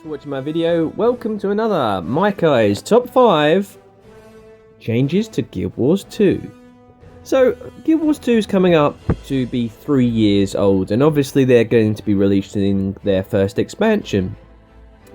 Thanks for watching my video. Welcome to another Mikei's Top 5 Changes to Guild Wars 2. So, Guild Wars 2 is coming up to be 3 years old, and obviously they're going to be releasing their first expansion.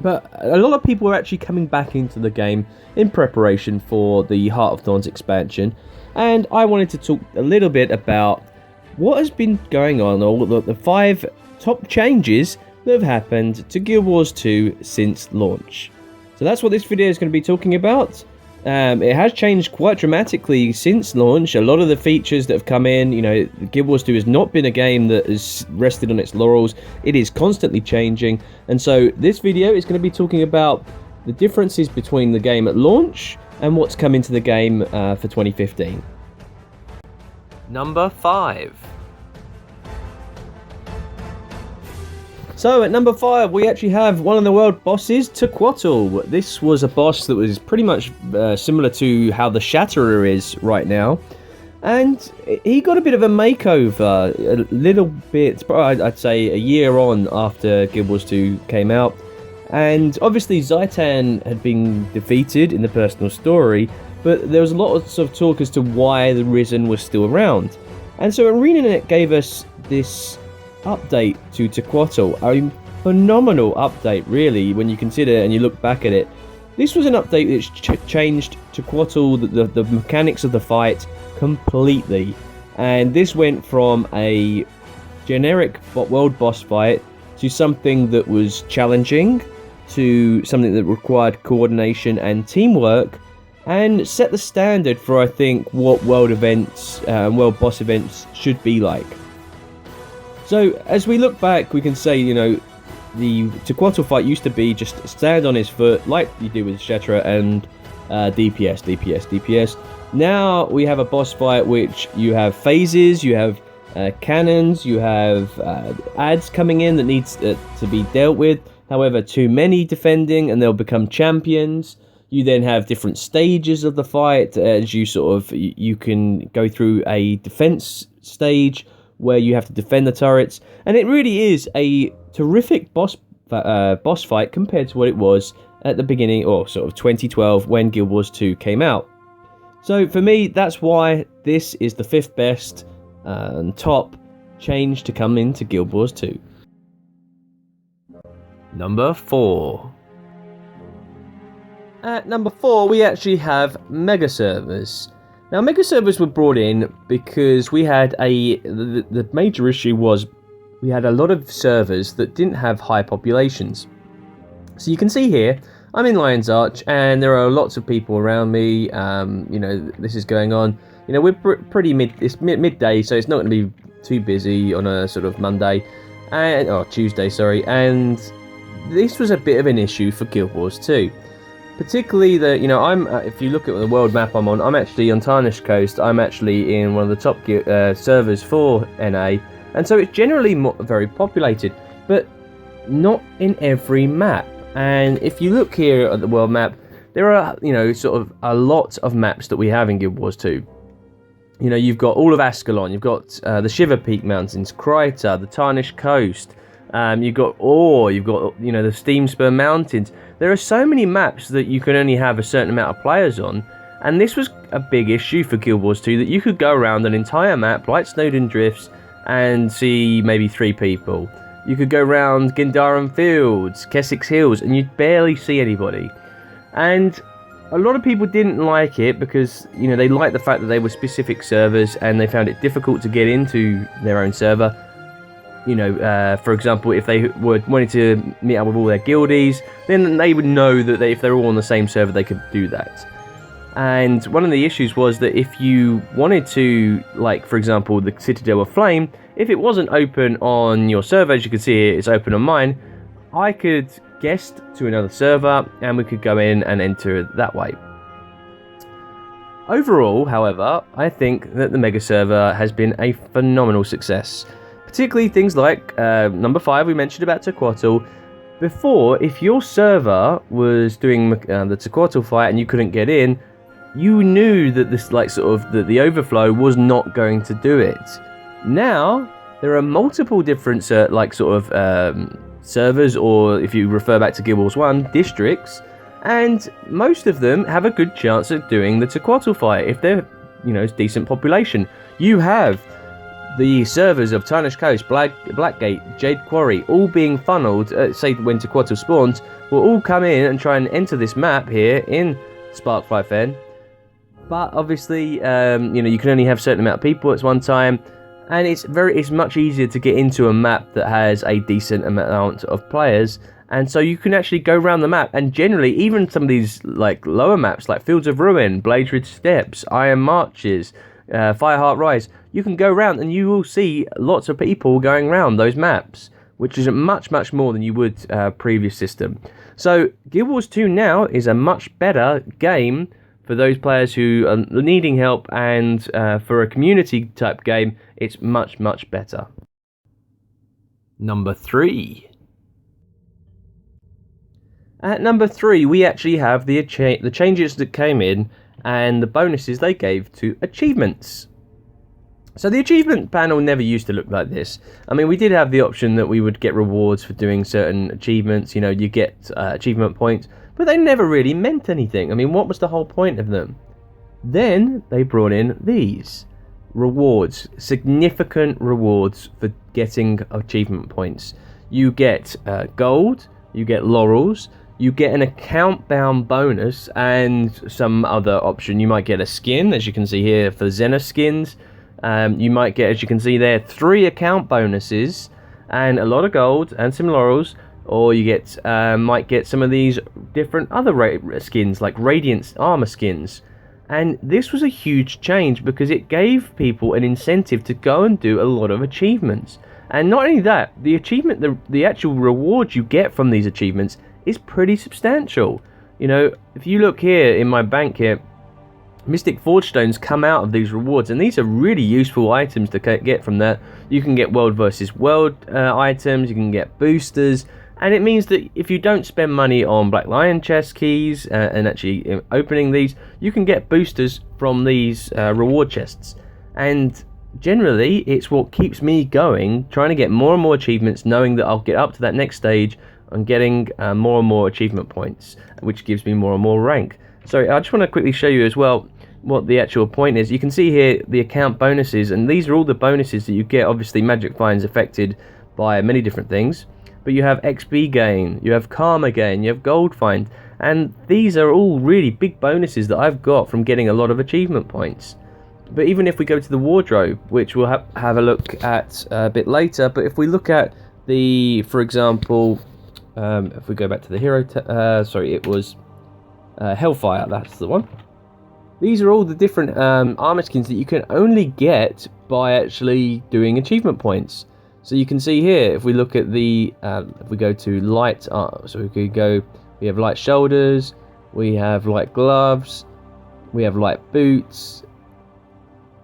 But a lot of people are actually coming back into the game in preparation for the Heart of Thorns expansion, and I wanted to talk a little bit about what has been going on, all the 5 top changes that have happened to Guild Wars 2 since launch. So that's what this video is going to be talking about. It has changed quite dramatically since launch. A lot of the features that have come in, Guild Wars 2 has not been a game that has rested on its laurels. It is constantly changing. And so this video is going to be talking about the differences between the game at launch and what's come into the game for 2015. Number 5. So at number 5 we actually have one of the world bosses, Tequatl. This was a boss that was pretty much similar to how the Shatterer is right now. And he got a bit of a makeover, a little bit, I'd say a year on after Guild Wars 2 came out. And obviously Zaitan had been defeated in the personal story, but there was a lot of talk as to why the Risen was still around. And so ArenaNet gave us this update to Tequatl, a phenomenal update really when you consider and you look back at it. This was an update that changed Tequatl, the mechanics of the fight completely, and this went from a generic world boss fight to something that was challenging, to something that required coordination and teamwork, and set the standard for, I think, what world events and world boss events should be like. So, as we look back, we can say, the Tequatl fight used to be just stand on his foot, like you do with Shatterer, and DPS. Now, we have a boss fight which you have phases, you have cannons, you have adds coming in that needs to be dealt with. However, too many defending, and they'll become champions. You then have different stages of the fight, as you can go through a defense stage, where you have to defend the turrets, and it really is a terrific boss fight compared to what it was at the beginning, or sort of 2012 when Guild Wars 2 came out. So for me, that's why this is the 5th best and top change to come into Guild Wars 2. Number 4. At number 4, we actually have Mega Servers. Now, Mega Servers were brought in because we had the major issue was we had a lot of servers that didn't have high populations. So you can see here, I'm in Lion's Arch, and there are lots of people around me. This is going on. We're pretty midday, so it's not going to be too busy on a sort of Monday, or Tuesday, sorry. And this was a bit of an issue for Guild Wars 2. Particularly if you look at the world map I'm on, I'm actually on Tarnished Coast. I'm actually in one of the top servers for NA, and so it's generally very populated, but not in every map. And if you look here at the world map, there are sort of a lot of maps that we have in Guild Wars 2. You've got all of Ascalon, you've got the Shiver Peak Mountains, Kryta, the Tarnished Coast. You've got Ore, you've got the Steam Spur Mountains. There are so many maps that you can only have a certain amount of players on, and this was a big issue for Guild Wars 2, that you could go around an entire map like Snowden Drifts and see maybe 3 people. You could go around Gindaran Fields, Kessex Hills, and you'd barely see anybody. And a lot of people didn't like it because they liked the fact that they were specific servers and they found it difficult to get into their own server. For example, if they wanted to meet up with all their guildies, then they would know that if they're all on the same server, they could do that. And one of the issues was that if you wanted to, like, for example, the Citadel of Flame, if it wasn't open on your server, as you can see here, it's open on mine, I could guest to another server, and we could go in and enter it that way. Overall, however, I think that the Mega Server has been a phenomenal success. Particularly things like number 5 we mentioned about Tequatl. Before, if your server was doing the Tequatl fight and you couldn't get in, you knew that this the overflow was not going to do it. Now there are multiple different servers, or if you refer back to Guild Wars 1, districts, and most of them have a good chance at doing the Tequatl fight if they're, decent population. You have the servers of Tarnished Coast, Blackgate, Jade Quarry, all being funneled, say when Tequatl spawns, will all come in and try and enter this map here in Sparkfly Fen. But obviously, you can only have a certain amount of people at one time, and it's much easier to get into a map that has a decent amount of players. And so you can actually go around the map, and generally, even some of these like lower maps, like Fields of Ruin, Bladeridge Steps, Iron Marches, Fireheart Rise, you can go around and you will see lots of people going around those maps, which is much, much more than you would previous system. So Guild Wars 2 now is a much better game for those players who are needing help, and for a community type game, it's much, much better. Number 3. At number 3, we actually have the changes that came in and the bonuses they gave to achievements. So the achievement panel never used to look like this. I mean, we did have the option that we would get rewards for doing certain achievements. You get achievement points, but they never really meant anything. I mean, what was the whole point of them? Then they brought in these rewards, significant rewards for getting achievement points. You get gold, you get laurels, you get an account-bound bonus, and some other option. You might get a skin, as you can see here for Xena skins. You might get, as you can see there, 3 account bonuses, and a lot of gold, and some laurels. Or you might get some of these different other skins, like Radiant armor skins. And this was a huge change because it gave people an incentive to go and do a lot of achievements. And not only that, the actual reward you get from these achievements is pretty substantial. If you look here in my bank here, Mystic Forge Stones come out of these rewards, and these are really useful items to get from that. You can get world versus world items, you can get boosters, and it means that if you don't spend money on Black Lion chest keys and actually opening these, you can get boosters from these reward chests. And generally, it's what keeps me going, trying to get more and more achievements, knowing that I'll get up to that next stage and getting more and more achievement points, which gives me more and more rank. So I just want to quickly show you as well what the actual point is. You can see here the account bonuses, and these are all the bonuses that you get. Obviously, Magic Find's affected by many different things, but you have XP gain, you have Karma gain, you have Gold Find, and these are all really big bonuses that I've got from getting a lot of achievement points. But even if we go to the wardrobe, which we'll have a look at a bit later, but if we look at for example, if we go back to the hero, it was Hellfire, that's the one. These are all the different armor skins that you can only get by actually doing achievement points. So you can see here, if we look at if we go to light, we have light shoulders, we have light gloves, we have light boots.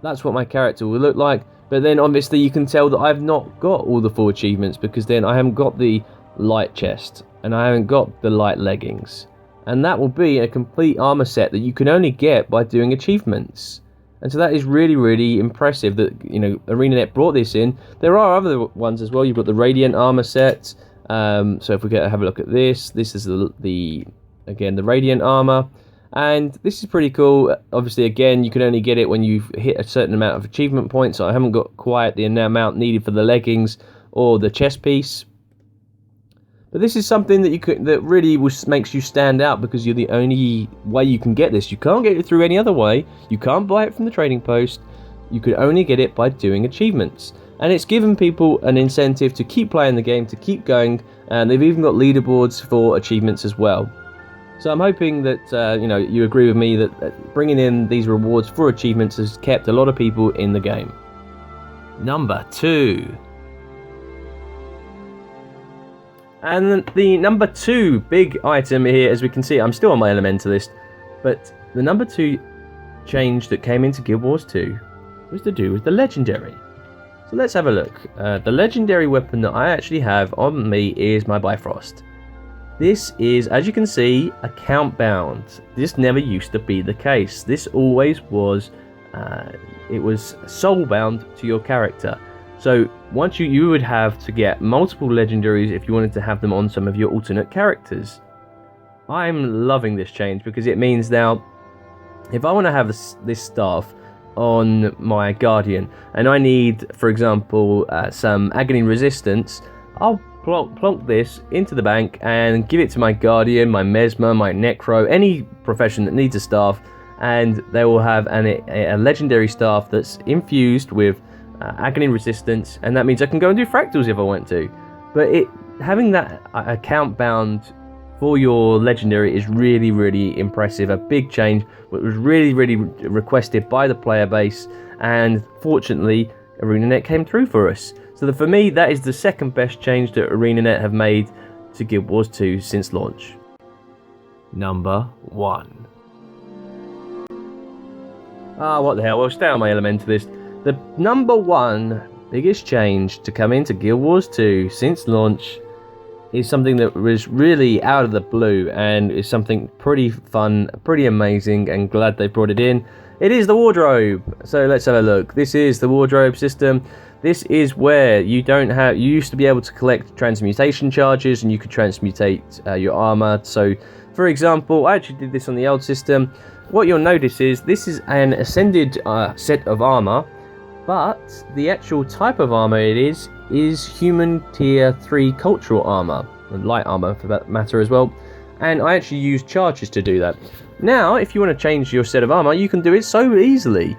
That's what my character will look like. But then obviously you can tell that I've not got all the full achievements, because then I haven't got the light chest and I haven't got the light leggings. And that will be a complete armor set that you can only get by doing achievements. And so that is really, really impressive that, ArenaNet brought this in. There are other ones as well. You've got the Radiant armor set. So if we have a look at this is the Radiant armor. And this is pretty cool. Obviously, again, you can only get it when you've hit a certain amount of achievement points. So I haven't got quite the amount needed for the leggings or the chest piece. But this is something that really makes you stand out, because you're the only way you can get this. You can't get it through any other way. You can't buy it from the trading post. You could only get it by doing achievements. And it's given people an incentive to keep playing the game, to keep going. And they've even got leaderboards for achievements as well. So I'm hoping that you agree with me that bringing in these rewards for achievements has kept a lot of people in the game. Number 2. And the number 2 big item here, as we can see, I'm still on my Elementalist, but the number 2 change that came into Guild Wars 2 was to do with the Legendary. So let's have a look. The Legendary weapon that I actually have on me is my Bifrost. This is, as you can see, account bound. This never used to be the case. This always was, it was soul bound to your character. So once you would have to get multiple legendaries if you wanted to have them on some of your alternate characters. I'm loving this change because it means now if I want to have this staff on my Guardian and I need, for example, some agony resistance, I'll plonk this into the bank and give it to my Guardian, my Mesmer, my Necro, any profession that needs a staff, and they will have a legendary staff that's infused with agony resistance, and that means I can go and do fractals if I want to. But having that account bound for your legendary is really, really impressive. A big change, which was really, really requested by the player base, and fortunately ArenaNet came through for us. So for me, that is the second best change that ArenaNet have made to Guild Wars 2 since launch. Number 1. What the hell, well, stay on my element to this. The number 1 biggest change to come into Guild Wars 2 since launch is something that was really out of the blue and is something pretty fun, pretty amazing, and glad they brought it in. It is the wardrobe. So let's have a look. This is the wardrobe system. This is where you used to be able to collect transmutation charges and you could transmutate your armor. So for example, I actually did this on the old system. What you'll notice is this is an ascended set of armor, but the actual type of armor it is human tier 3 cultural armor, and light armor for that matter as well, and I actually use charges to do that. Now if you want to change your set of armor, you can do it so easily.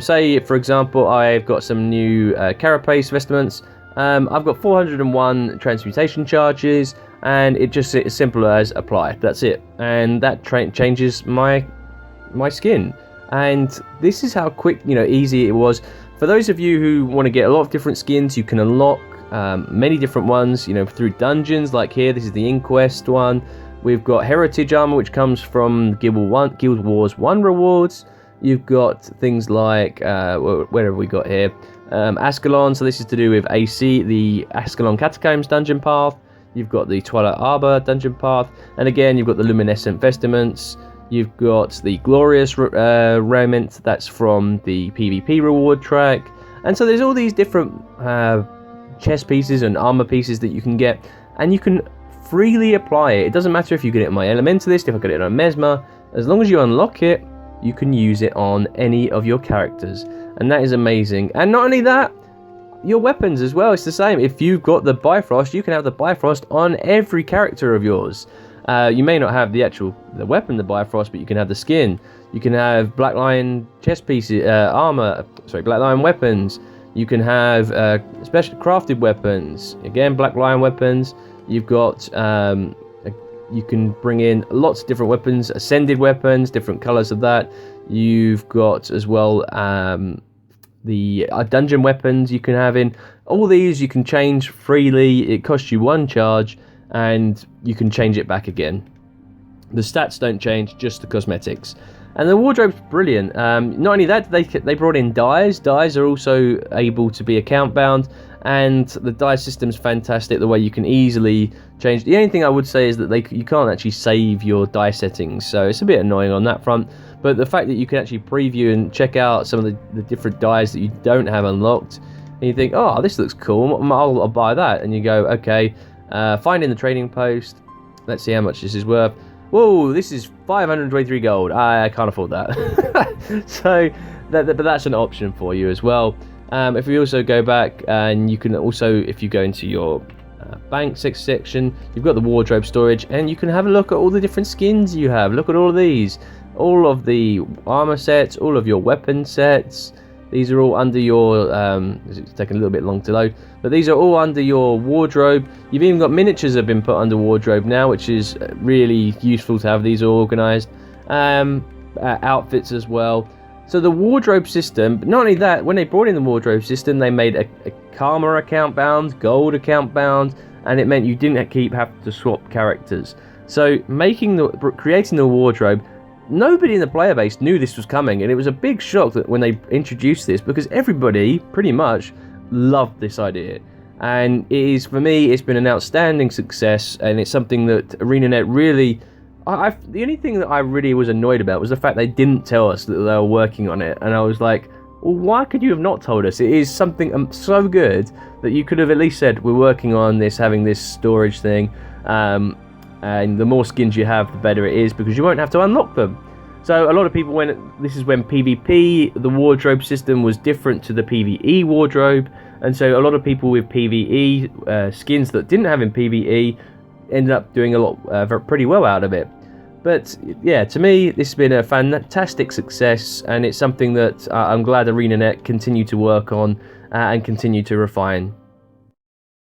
Say for example I've got some new carapace vestments. I've got 401 transmutation charges, and it just as simple as apply. That's it, and that changes my skin. And this is how quick, easy it was. For those of you who want to get a lot of different skins, you can unlock many different ones, through dungeons. Like here, this is the Inquest one. We've got Heritage Armor, which comes from Guild Wars 1 rewards. You've got things like, where have we got here? Ascalon, so this is to do with AC, the Ascalon Catacombs dungeon path. You've got the Twilight Arbor dungeon path. And again, you've got the Luminescent Vestments. You've got the Glorious Raiment, that's from the PvP reward track. And so there's all these different chest pieces and armor pieces that you can get, and you can freely apply it. It doesn't matter if you get it on my Elementalist, if I get it on Mesmer, as long as you unlock it, you can use it on any of your characters. And that is amazing. And not only that, your weapons as well, it's the same. If you've got the Bifrost, you can have the Bifrost on every character of yours. You may not have the weapon, the Bifrost, but you can have the skin. You can have Black Lion chest pieces, Black Lion weapons. You can have special crafted weapons. Again, Black Lion weapons. You've got, you can bring in lots of different weapons, ascended weapons, different colors of that. You've got as well the dungeon weapons you can have in. All these you can change freely. It costs you 1 charge. And you can change it back again. The stats don't change, just the cosmetics. And the wardrobe's brilliant. Not only that, they brought in dyes. Dyes are also able to be account bound, and the dye system's fantastic. The way you can easily change. The only thing I would say is that you can't actually save your dye settings, so it's a bit annoying on that front. But the fact that you can actually preview and check out some of the different dyes that you don't have unlocked, and you think, oh, this looks cool, I'll buy that, and you go, okay. Finding the trading post. Let's see how much this is worth. Whoa, this is 523 gold. I can't afford that. So, but that's an option for you as well. If we also go back, and you can also, if you go into your bank section, you've got the wardrobe storage, and you can have a look at all the different skins you have. Look at all of these. All of the armor sets, all of your weapon sets. These are all under your, it's taking a little bit long to load, but these are all under your wardrobe. You've even got miniatures that have been put under wardrobe now, which is really useful to have these all organised. Outfits as well. So the wardrobe system, but not only that, when they brought in the wardrobe system, they made a Karma account bound, Gold account bound, and it meant you didn't have to swap characters. So creating the wardrobe, nobody in the player base knew this was coming, and it was a big shock that when they introduced this, because everybody pretty much loved this idea. And for me, it's been an outstanding success, and it's something that ArenaNet really... the only thing that I really was annoyed about was the fact they didn't tell us that they were working on it, and I was like, well, why could you have not told us? It is something so good that you could have at least said, we're working on this, having this storage thing, and the more skins you have, the better it is, because you won't have to unlock them. So a lot of people, this is when PvP, the wardrobe system was different to the PvE wardrobe, and so a lot of people with PvE skins that didn't have in PvE ended up doing a lot, pretty well out of it. But yeah, to me, this has been a fantastic success, and it's something that I'm glad ArenaNet continue to work on and continue to refine.